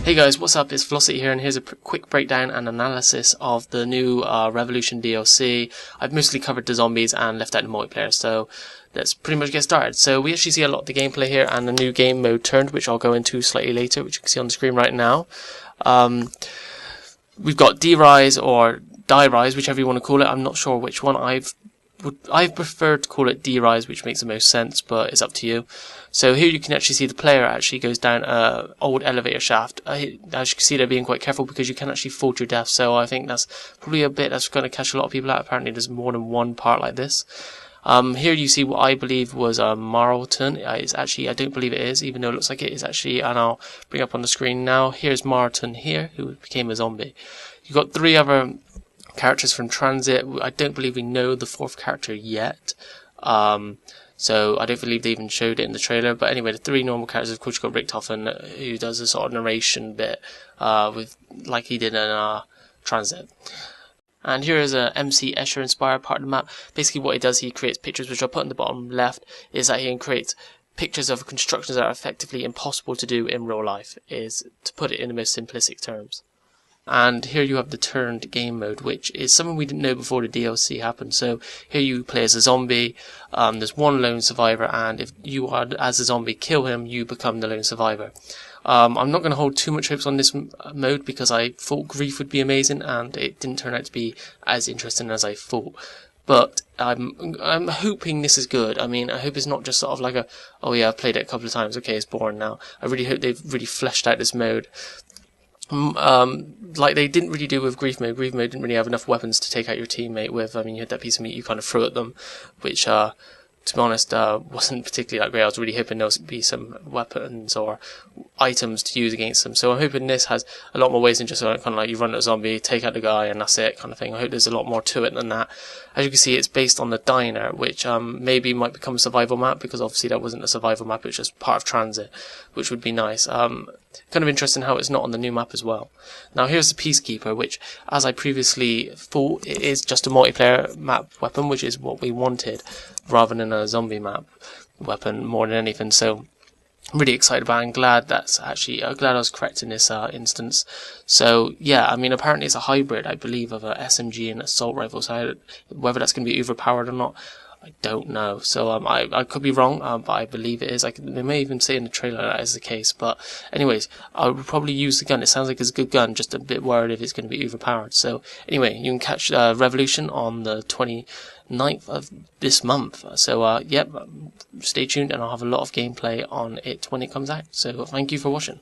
Hey guys, what's up? It's Velocity here, and here's a quick breakdown and analysis of the new Revolution DLC. I've mostly covered the zombies and left out the multiplayer, so let's pretty much get started. So we actually see a lot of the gameplay here and the new game mode turned, which I'll go into slightly later, which you can see on the screen right now. We've got D-Rise or Die-Rise, whichever you want to call it. I'm not sure which one. I prefer to call it D-Rise, which makes the most sense, but it's up to you. So here you can actually see the player actually goes down an old elevator shaft. As you can see, they're being quite careful because you can actually fall to your death. So I think that's probably a bit that's going to catch a lot of people out. Apparently there's more than one part like this. Here you see what I believe was Marlton. It's actually, I don't believe it is, even though it looks like it is actually, and I'll bring up on the screen now. Here's Marlton here, who became a zombie. You've got three other characters from Transit. I don't believe we know the fourth character yet. So I don't believe they even showed it in the trailer. But anyway, the three normal characters, of course, you've got Richtofen, who does a sort of narration bit, with like he did in Transit. And here is a MC Escher inspired part of the map. Basically what he does, he creates pictures, which I'll put in the bottom left, is that he creates pictures of constructions that are effectively impossible to do in real life, is to put it in the most simplistic terms. And here you have the turned game mode, which is something we didn't know before the DLC happened. So here you play as a zombie, there's one lone survivor, and if you are, as a zombie, kill him, you become the lone survivor. I'm not going to hold too much hopes on this mode because I thought Grief would be amazing, and it didn't turn out to be as interesting as I thought. But I'm hoping this is good. I mean, I hope it's not just sort of like a, oh yeah, I've played it a couple of times, okay, it's boring now. I really hope they've really fleshed out this mode. Like they didn't really do with Grief mode. Grief mode didn't really have enough weapons to take out your teammate with. I mean, you had that piece of meat you kind of threw at them, which, to be honest, wasn't particularly that great. I was really hoping there would be some weapons or items to use against them. So I'm hoping this has a lot more ways than just kind of like you run at a zombie, take out the guy, and that's it kind of thing. I hope there's a lot more to it than that. As you can see, it's based on the diner, which maybe might become a survival map, because obviously that wasn't a survival map, it was just part of Transit, which would be nice. Kind of interesting how it's not on the new map as well. Now here's the Peacekeeper, which, as I previously thought, it is just a multiplayer map weapon, which is what we wanted, rather than a zombie map weapon more than anything. So I'm really excited about it. I'm glad I was correct in this instance. So yeah, I mean, apparently it's a hybrid, I believe, of a SMG and assault rifle. So whether that's going to be overpowered or not, I don't know. So I could be wrong, but I believe it is. They may even say in the trailer that is the case. But anyways, I would probably use the gun. It sounds like it's a good gun, just a bit worried if it's going to be overpowered. So anyway, you can catch Revolution on the 29th of this month. So yep, stay tuned, and I'll have a lot of gameplay on it when it comes out. So thank you for watching.